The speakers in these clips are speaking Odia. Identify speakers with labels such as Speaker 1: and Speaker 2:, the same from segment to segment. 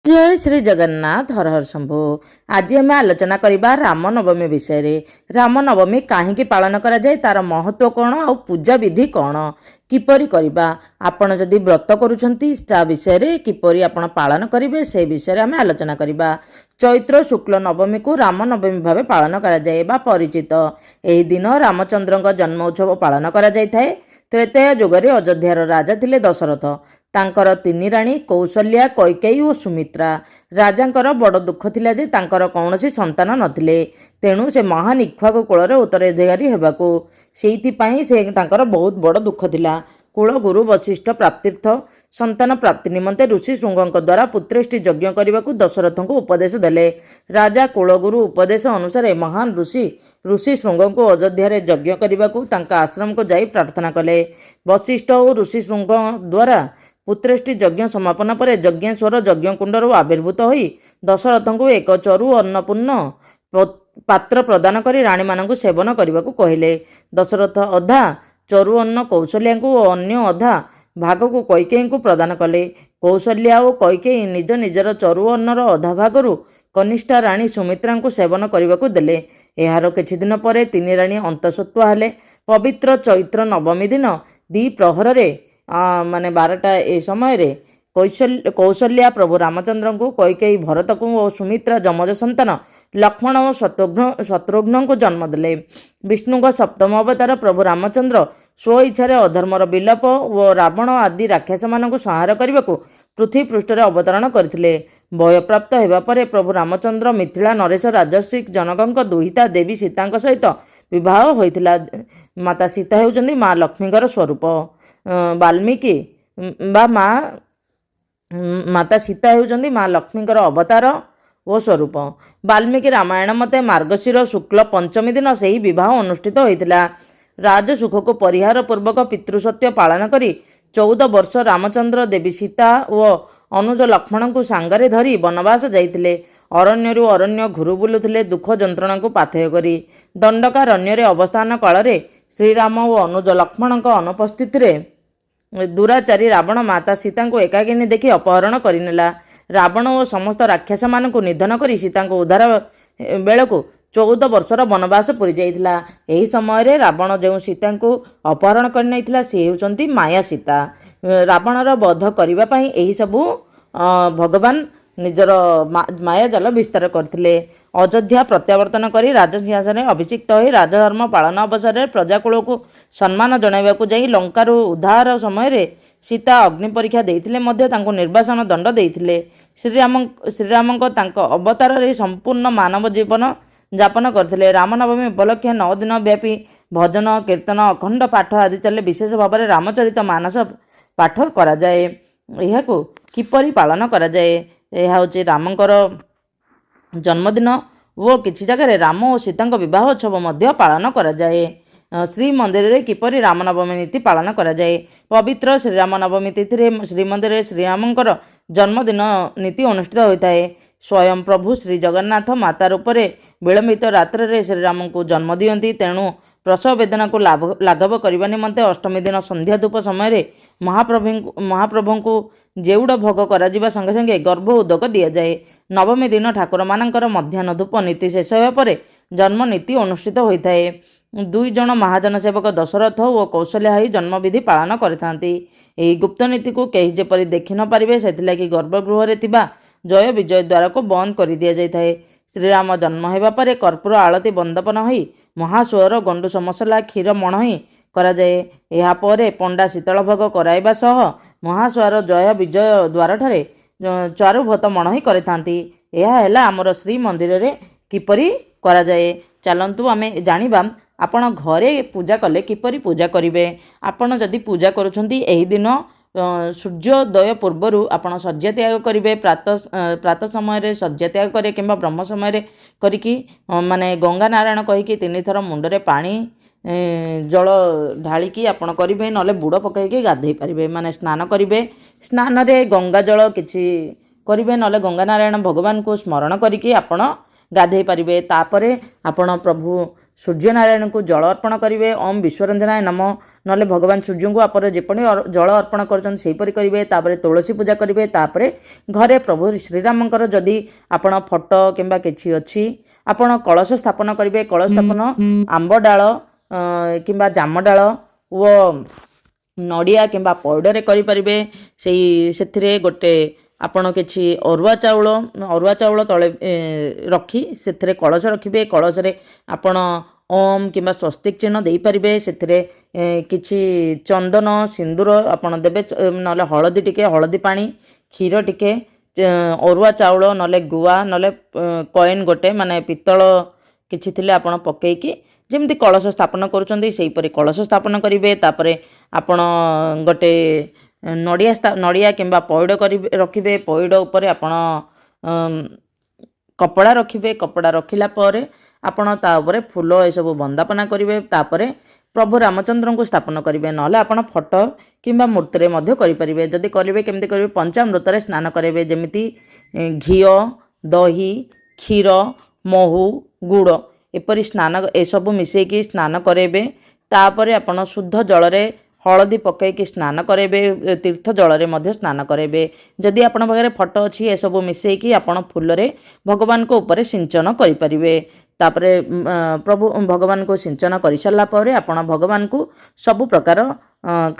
Speaker 1: जय श्री जगन्नाथ हर हर शंभु। आज आम आलोचना करवा रामनवमी विषय रे। रामनवमी कहीं पालन करा जाए, तार महत्व कौन आ पूजा विधि कौन किपरि करबा। आपण जदि व्रत करूछंती ता विषय रे किपरि आपण पालन करिवे से विषय रे आम आलोचना करबा। चैत्र शुक्ल नवमी को रामनवमी भाव पालन करा जाए बा परिचित। एही दिन रामचंद्रଙ୍କ जन्म उत्सव पालन करा जाय थाए। त्रेतया जुगरे अयोध्यार राजा थिले दशरथ। तांकर तीन राणी कौशल्या, कैकेयी और सुमित्रा। राजांकर बड़ दुख थिला जे तांकर कौनसी संतान नथिले, तेणु से महान इक्ष्वाकु कुलर उत्तराधिकारी हेबाकू सेइथिपाई से तांकर बहुत बड़ दुख थिला। कुलगुरु वशिष्ठ प्राप्तीर्थ संतान प्राप्ति निमंते ऋषि शृंगଙ୍କ द्वारा पुत्रेष्टि यज्ञ करने दशरथ को उपदेश देले। राजा कुलगुरु उपदेश अनुसार महान ऋषि शृंग को अयोध्या यज्ञ करने को आश्रम को जाई प्रार्थना कले। वशिष्ठ और ऋषि शृंग द्वारा पुत्रेष्टि यज्ञ समापन पर यज्ञेश्वर यज्ञकुंडर आविर्भूत होई दशरथ को एक चरु अन्नपूर्ण पात्र प्रदान करी राणी मानक सेवन करने को कहले। दशरथ अधा चरु अन्न कौशल्या को अन्य अधा भाग को कैकेयी को प्रदान कले। कौशल्या और कैकेयी निज निजर चरु अन्नर अधा भागरू कनिष्ठा राणी सुमित्रा को सेवन करने को देले। यार किछि दिन पर तीन राणी अंतःसत्त्वा हेले। पवित्र चैत्र नवमी दिन दी प्रहर रे माने 12टा ए समय रे कौशल्या प्रभु रामचंद्र को, कैकेयी भरत को और सुमित्रा जमज संतान लक्ष्मण और शत्रुघ्न को जन्म देले। विष्णु का सप्तम अवतार प्रभु रामचंद्र स्व इच्छा अधर्मर विलोप और रावण आदि राक्षस मान संहार करने को पृथ्वी पृष्ठ अवतरण करथिले। वयप्राप्त होगा पर प्रभु रामचंद्र मिथिला नरेश राजर्षि जनक दुहिता देवी सीता सहित विवाह होइथिला। माता सीता हेउचंदी माँ लक्ष्मीकर स्वरूप। वाल्मीकि बा माता सीता हेउचंदी माँ लक्ष्मीकर अवतार ओ स्वरूप। वाल्मीकि रामायण मते मार्गशीर शुक्ल पंचमी दिन से ही विवाह अनुष्ठित होइथिला। राजसुख को परिहार पूर्वक पितृसत्य पालन करी 14 वर्ष रामचंद्र देवी सीता और अनुज लक्ष्मण को सांगरे धरी वनवास जाइतिले। अरण्यरु अरण्य घुरु बुलुथिले दुख जंत्रणा को पाथेय करी। दंडकारण्य अवस्थान काल रे श्रीराम और अनुज लक्ष्मण अनुपस्थित रे दुराचारी रावण माता सीता को एकाकिनी देखि अपहरण करिनेला। रावण और समस्त राक्षस मान निधन करी सीता को उद्धार बेलू 14 वर्षर वनवास पूरी जाइथिला। एही समय रे रावण जो सीता को अपहरण कर सी होउचंती माया सीता। रावणर वध करबा पई एही सबु भगवान निजर माया जाल विस्तार करथिले। अयोध्या प्रत्यावर्तन करी राजसिंहासन अभिषिक्त होई राजधर्म पालन अवसर प्रजाकुल को सम्मान जणाइबाकू जाई लंकारु उद्धार समय रे सीता अग्नि परीक्षा देइथिले मध्य तांको निर्वासन दंड देइथिले। श्रीराम अवतार रे संपूर्ण मानव जीवन जापन करथिले। रामनवमी उपलक्ष 9 दिन व्यापी भजन कीर्तन अखंड पाठ आदि चले विशेष भाव में रामचरित मानस पाठ करा जाए। यहाकू किपरि पालन करा जाए, यह हूँ रामंकर जन्मदिन वो किछि जगह राम और सीता विवाह उत्सव मध्य पालन करा जाए। श्रीमंदिर रे किपरि रामनवमी नीति पालन करा जाए। पवित्र श्रीरामनवमी तिथि श्रीमंदिर श्रीरामंकर जन्मदिन नीति अनुष्ठित होता है। स्वयं प्रभु श्री जगन्नाथ माता रूप से विलंबित रात्र रे श्रीराम को जन्म दियंती। तेणु प्रसव वेदना को लाघव करने निमंते अष्टमी दिन संध्या धूप समय महाप्रभु को जेउड़ भोग करा संगे संगे गर्भ उदक दि जाए। नवमी दिन ठाकुर मानकर मध्याह्न धूप नीति शेष होगा पर जन्म नीति अनुष्ठित होता है। 2 जन महाजन सेवक दशरथ और कौशल्या ही जन्म विधि पालन करथांती। एही गुप्त नीति को कहीं जेपरि देखि न पारिबे सेथिलागि गर्भगृह रे थिबा जय विजय द्वार को बंद कर दिया जाए। श्रीराम जन्म होगा पर कर्पूर आलती बंदपन हो महास्वर गंडूस मसला क्षीर मणही करा जाए। या परे पंडा शीतल भोग कराइबा सह महास्वर जय विजय द्वार ठारे चारुभत मणही करथांती। यह हैला आमर श्रीमंदिर रे किपरि करा जाए। चलंतु आमे जानिबा आपण घरे पूजा कले किपरि पूजा करिवे। आपण जदि पूजा करूछंती एही दिन सूर्योदय पूर्वर आपड़ शଯ୍या त्याग करेंगे। प्रातः समय शଯ୍या त्याग करे कि ब्रह्म समय करिकी माने गंगा नारायण कहीकि 3 थर मुंडरे पानी जल ढालिकी आपण करेंगे, नले बुड़ पकईकि गाधे पारे माने स्नान करेंगे। स्नान रे गंगा जल किछि करेंगे, नले गंगा नारायण भगवान को स्मरण करिकी आपण गाधे पारे। तापरे आपण प्रभु ସୂର୍ଯ୍ୟନାରାୟଣଙ୍କୁ ଜଳ ଅର୍ପଣ କରିବେ। ଓମ୍ ବିଶ୍ୱରଞ୍ଜନାୟ ନମ, ନହେଲେ ଭଗବାନ ସୂର୍ଯ୍ୟଙ୍କୁ ଆପଣ ଯେପରି ଜଳ ଅର୍ପଣ କରୁଛନ୍ତି ସେହିପରି କରିବେ। ତାପରେ ତୁଳସୀ ପୂଜା କରିବେ। ତାପରେ ଘରେ ପ୍ରଭୁ ଶ୍ରୀରାମଙ୍କର ଯଦି ଆପଣ ଫଟୋ କିମ୍ବା କିଛି ଅଛି ଆପଣ କଳସ ସ୍ଥାପନ କରିବେ। କଳସ ସ୍ଥାପନ ଆମ୍ବ ଡାଳ କିମ୍ବା ଜାମ ଡାଳ ଓ ନଡ଼ିଆ କିମ୍ବା ପଇଡ଼ରେ କରିପାରିବେ। ସେଥିରେ ଗୋଟେ ଆପଣ କିଛି ଅରୁଆ ଚାଉଳ ତଳେ ରଖି ସେଥିରେ କଳସ ରଖିବେ। କଳସରେ ଆପଣ ଓମ୍ କିମ୍ବା ସ୍ୱସ୍ତିକ ଚିହ୍ନ ଦେଇପାରିବେ। ସେଥିରେ କିଛି ଚନ୍ଦନ ସିନ୍ଦୁର ଆପଣ ଦେବେ, ନହେଲେ ହଳଦୀ ଟିକେ, ହଳଦୀ ପାଣି, କ୍ଷୀର ଟିକେ, ଅରୁଆ ଚାଉଳ ନହେଲେ ଗୁଆ ନହେଲେ କଏନ୍ ଗୋଟେ ମାନେ ପିତ୍ତଳ କିଛି ଥିଲେ ଆପଣ ପକେଇକି ଯେମିତି କଳସ ସ୍ଥାପନ କରୁଛନ୍ତି ସେହିପରି କଳସ ସ୍ଥାପନ କରିବେ। ତାପରେ ଆପଣ ଗୋଟେ ନଡ଼ିଆ କିମ୍ବା ପଇଡ଼ ରଖିବେ। ପଇଡ଼ ଉପରେ ଆପଣ କପଡ଼ା ରଖିବେ। କପଡ଼ା ରଖିଲା ପରେ ଆପଣ ତା ଉପରେ ଫୁଲ ଏସବୁ ବନ୍ଦାପନା କରିବେ। ତାପରେ ପ୍ରଭୁ ରାମଚନ୍ଦ୍ରଙ୍କୁ ସ୍ଥାପନ କରିବେ। ନହେଲେ ଆପଣ ଫଟୋ କିମ୍ବା ମୂର୍ତ୍ତିରେ ମଧ୍ୟ କରିପାରିବେ। ଯଦି କରିବେ କେମିତି କରିବେ, ପଞ୍ଚାମୃତରେ ସ୍ନାନ କରାଇବେ। ଯେମିତି ଘିଅ, ଦହି, କ୍ଷୀର, ମହୁ, ଗୁଡ଼ ଏପରି ଏସବୁ ମିଶାଇକି ସ୍ନାନ କରାଇବେ। ତାପରେ ଆପଣ ଶୁଦ୍ଧ ଜଳରେ ହଳଦୀ ପକାଇକି ସ୍ନାନ କରାଇବେ। ତୀର୍ଥ ଜଳରେ ମଧ୍ୟ ସ୍ନାନ କରାଇବେ। ଯଦି ଆପଣଙ୍କ ପାଖରେ ଫଟୋ ଅଛି ଏସବୁ ମିଶାଇକି ଆପଣ ଫୁଲରେ ଭଗବାନଙ୍କ ଉପରେ ସିଞ୍ଚନ କରିପାରିବେ। ତାପରେ ପ୍ରଭୁ ଭଗବାନଙ୍କୁ ସିଞ୍ଚନ କରିସାରିଲା ପରେ ଆପଣ ଭଗବାନଙ୍କୁ ସବୁ ପ୍ରକାର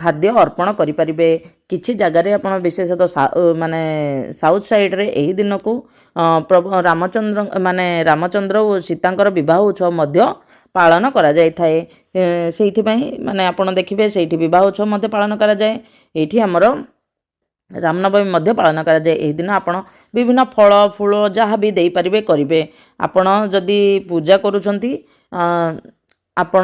Speaker 1: ଖାଦ୍ୟ ଅର୍ପଣ କରିପାରିବେ। କିଛି ଜାଗାରେ ଆପଣ ବିଶେଷତଃ ମାନେ ସାଉଥ୍ ସାଇଡ଼୍ରେ ଏହି ଦିନକୁ ପ୍ରଭୁ ରାମଚନ୍ଦ୍ର ଓ ସୀତାଙ୍କର ବିବାହ ଉତ୍ସବ ମଧ୍ୟ ପାଳନ କରାଯାଇଥାଏ। ସେଇଥିପାଇଁ ମାନେ ଆପଣ ଦେଖିବେ ସେଇଠି ବିବାହ ଉତ୍ସବ ମଧ୍ୟ ପାଳନ କରାଯାଏ। ଏଇଠି ଆମର ରାମନବମୀ ମଧ୍ୟ ପାଳନ କରାଯାଏ। ଏହି ଦିନ ଆପଣ ବିଭିନ୍ନ ଫଳ ଫୁଳ ଯାହା ବି ଦେଇପାରିବେ କରିବେ। ଆପଣ ଯଦି ପୂଜା କରୁଛନ୍ତି ଆପଣ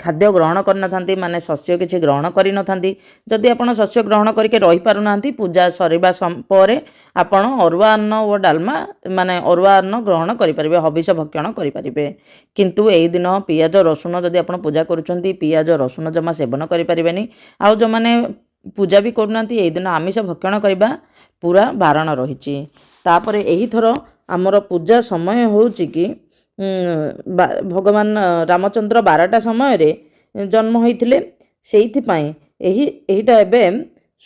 Speaker 1: ଖାଦ୍ୟ ଗ୍ରହଣ କରିନଥାନ୍ତି ମାନେ ଶସ୍ୟ କିଛି ଗ୍ରହଣ କରିନଥାନ୍ତି, ଯଦି ଆପଣ ଶସ୍ୟ ଗ୍ରହଣ କରିକି ରହିପାରୁନାହାନ୍ତି ପୂଜା ସରିବା ପରେ ଆପଣ ଅରୁଆ ଅନ୍ନ ଓ ଡାଲମା ମାନେ ଅରୁଆ ଅନ୍ନ ଗ୍ରହଣ କରିପାରିବେ, ହବିଷ ଭକ୍ଷଣ କରିପାରିବେ। କିନ୍ତୁ ଏହି ଦିନ ପିଆଜ ରସୁଣ ଯଦି ଆପଣ ପୂଜା କରୁଛନ୍ତି ପିଆଜ ରସୁଣ ଜମା ସେବନ କରିପାରିବେନି। ଆଉ ଯେଉଁମାନେ ପୂଜା ବି କରୁନାହାନ୍ତି ଏହି ଦିନ ଆମିଷ ଭକ୍ଷଣ କରିବା ପୁରା ବାରଣ ରହିଛି। ତାପରେ ଏହିଥର ଆମର ପୂଜା ସମୟ ହେଉଛି କି ଭଗବାନ ରାମଚନ୍ଦ୍ର 12ଟା ସମୟରେ ଜନ୍ମ ହୋଇଥିଲେ। ସେଇଥିପାଇଁ ଏଇଟା ଏବେ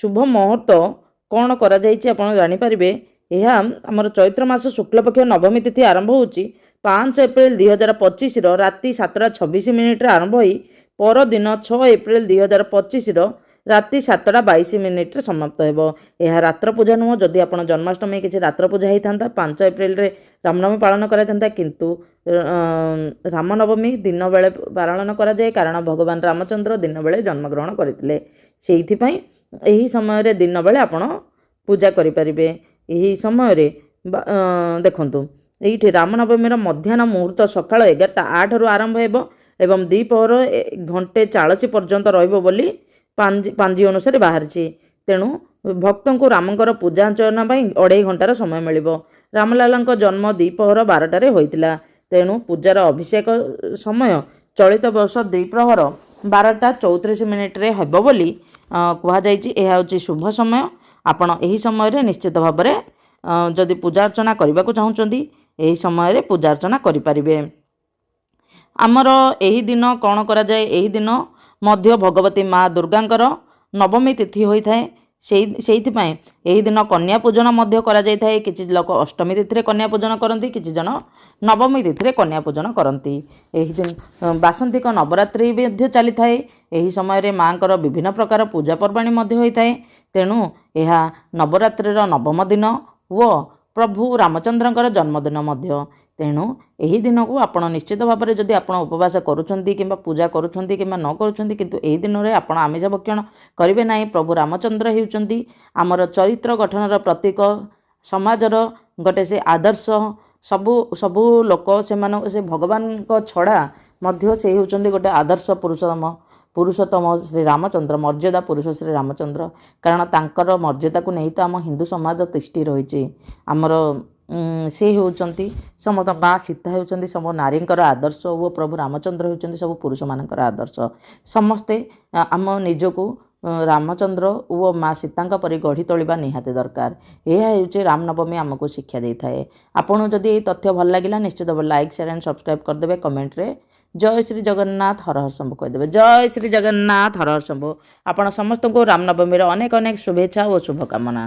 Speaker 1: ଶୁଭ ମୁହୂର୍ତ୍ତ କ'ଣ କରାଯାଇଛି ଆପଣ ଜାଣିପାରିବେ। ଏହା ଆମର ଚୈତ୍ର ମାସ ଶୁକ୍ଳପକ୍ଷ ନବମୀ ତିଥି ଆରମ୍ଭ ହେଉଛି 5 ଏପ୍ରିଲ 2025ର ରାତି 7:26 ଆରମ୍ଭ ହୋଇ ପରଦିନ 6 ଏପ୍ରିଲ 2025ର ରାତି 7:22 ସମାପ୍ତ ହେବ। ଏହା ରାତ୍ର ପୂଜା ନୁହଁ। ଯଦି ଆପଣ ଜନ୍ମାଷ୍ଟମୀ କିଛି ରାତ୍ର ପୂଜା ହେଇଥାନ୍ତା 5 ଏପ୍ରିଲରେ ରାମନବମୀ ପାଳନ କରାଯାଇଥାନ୍ତା, କିନ୍ତୁ ରାମନବମୀ ଦିନ ବେଳେ ପାଳନ କରାଯାଏ କାରଣ ଭଗବାନ ରାମଚନ୍ଦ୍ର ଦିନ ବେଳେ ଜନ୍ମଗ୍ରହଣ କରିଥିଲେ। ସେଇଥିପାଇଁ ଏହି ସମୟରେ ଦିନ ବେଳେ ଆପଣ ପୂଜା କରିପାରିବେ। ଏହି ସମୟରେ ଦେଖନ୍ତୁ ଏଇଠି ରାମନବମୀର ମଧ୍ୟାହ୍ନ ମୁହୂର୍ତ୍ତ ସକାଳ 11:08ରୁ ଆରମ୍ଭ ହେବ ଏବଂ ଦ୍ୱିପହର 1:40 ପର୍ଯ୍ୟନ୍ତ ରହିବ ବୋଲି ପାଞ୍ଜି ଅନୁସାରେ ବାହାରିଛି। ତେଣୁ ଭକ୍ତଙ୍କୁ ରାମଙ୍କର ପୂଜା ଅର୍ଚ୍ଚନା ପାଇଁ 2.5 ଘଣ୍ଟାର ସମୟ ମିଳିବ। ରାମଲାଲାଙ୍କ ଜନ୍ମ ଦ୍ୱିପହର 12ଟାରେ ହୋଇଥିଲା। ତେଣୁ ପୂଜାର ଅଭିଷେକ ସମୟ ଚଳିତ ବର୍ଷ ଦ୍ୱିପ୍ରହର 12:34 ହେବ ବୋଲି କୁହାଯାଇଛି। ଏହା ହେଉଛି ଶୁଭ ସମୟ। ଆପଣ ଏହି ସମୟରେ ନିଶ୍ଚିତ ଭାବରେ ଯଦି ପୂଜା ଅର୍ଚ୍ଚନା କରିବାକୁ ଚାହୁଁଛନ୍ତି ଏହି ସମୟରେ ପୂଜା ଅର୍ଚ୍ଚନା କରିପାରିବେ। ଆମର ଏହି ଦିନ କ'ଣ କରାଯାଏ, ଏହି ଦିନ ମଧ୍ୟ ଭଗବତୀ ମା ଦୁର୍ଗାଙ୍କର ନବମୀ ତିଥି ହୋଇଥାଏ। ସେଇଥିପାଇଁ ଏହି ଦିନ କନ୍ୟା ପୂଜନ ମଧ୍ୟ କରାଯାଇଥାଏ। କିଛି ଲୋକ ଅଷ୍ଟମୀ ତିଥିରେ କନ୍ୟା ପୂଜନ କରନ୍ତି, କିଛି ଜଣ ନବମୀ ତିଥିରେ କନ୍ୟା ପୂଜନ କରନ୍ତି। ଏହି ଦିନ ବାସନ୍ତିକ ନବରାତ୍ରି ମଧ୍ୟ ଚାଲିଥାଏ। ଏହି ସମୟରେ ମାଙ୍କର ବିଭିନ୍ନ ପ୍ରକାର ପୂଜା ପର୍ବାଣୀ ମଧ୍ୟ ହୋଇଥାଏ। ତେଣୁ ଏହା ନବରାତ୍ରିର ନବମ ଦିନ ଓ ପ୍ରଭୁ ରାମଚନ୍ଦ୍ରଙ୍କର ଜନ୍ମଦିନ ମଧ୍ୟ। ତେଣୁ ଏହି ଦିନକୁ ଆପଣ ନିଶ୍ଚିତ ଭାବରେ ଯଦି ଆପଣ ଉପବାସ କରୁଛନ୍ତି କିମ୍ବା ପୂଜା କରୁଛନ୍ତି କିମ୍ବା ନ କରୁଛନ୍ତି, କିନ୍ତୁ ଏହି ଦିନରେ ଆପଣ ଆମିଷ ଭକ୍ଷଣ କରିବେ ନାହିଁ। ପ୍ରଭୁ ରାମଚନ୍ଦ୍ର ହେଉଛନ୍ତି ଆମର ଚରିତ୍ର ଗଠନର ପ୍ରତୀକ, ସମାଜର ଗୋଟେ ସେ ଆଦର୍ଶ। ସବୁ ଲୋକ ସେ ଭଗବାନଙ୍କ ଛଡ଼ା ମଧ୍ୟ ସେ ହେଉଛନ୍ତି ଗୋଟେ ଆଦର୍ଶ ପୁରୁଷୋତ୍ତମ ଶ୍ରୀରାମଚନ୍ଦ୍ର, ମର୍ଯ୍ୟାଦା ପୁରୁଷ ଶ୍ରୀରାମଚନ୍ଦ୍ର। କାରଣ ତାଙ୍କର ମର୍ଯ୍ୟାଦାକୁ ନେଇ ତ ଆମ ହିନ୍ଦୁ ସମାଜ ତିଷ୍ଠି ରହିଛି। ଆମର ସେ ହେଉଛନ୍ତି ସମସ୍ତ ମା ସୀତା ହେଉଛନ୍ତି ସବୁ ନାରୀଙ୍କର ଆଦର୍ଶ ଓ ପ୍ରଭୁ ରାମଚନ୍ଦ୍ର ହେଉଛନ୍ତି ସବୁ ପୁରୁଷମାନଙ୍କର ଆଦର୍ଶ। ସମସ୍ତେ ଆମ ନିଜକୁ ରାମଚନ୍ଦ୍ର ଓ ମା ସୀତାଙ୍କ ପରି ଗଢ଼ି ତୋଳିବା ନିହାତି ଦରକାର। ଏହା ହେଉଛି ରାମନବମୀ ଆମକୁ ଶିକ୍ଷା ଦେଇଥାଏ। ଆପଣଙ୍କୁ ଯଦି ଏହି ତଥ୍ୟ ଭଲ ଲାଗିଲା ନିଶ୍ଚିତ ଭାବରେ ଲାଇକ୍ ସେୟାର ଆଣ୍ଡ ସବସ୍କ୍ରାଇବ୍ କରିଦେବେ। କମେଣ୍ଟରେ ଜୟ ଶ୍ରୀ ଜଗନ୍ନାଥ ହର ହର ଶମ୍ଭୁ କହିଦେବେ। ଜୟ ଶ୍ରୀ ଜଗନ୍ନାଥ ହର ହର ଶମ୍ଭୁ। ଆପଣ ସମସ୍ତଙ୍କୁ ରାମନବମୀର ଅନେକ ଅନେକ ଶୁଭେଚ୍ଛା ଓ ଶୁଭକାମନା।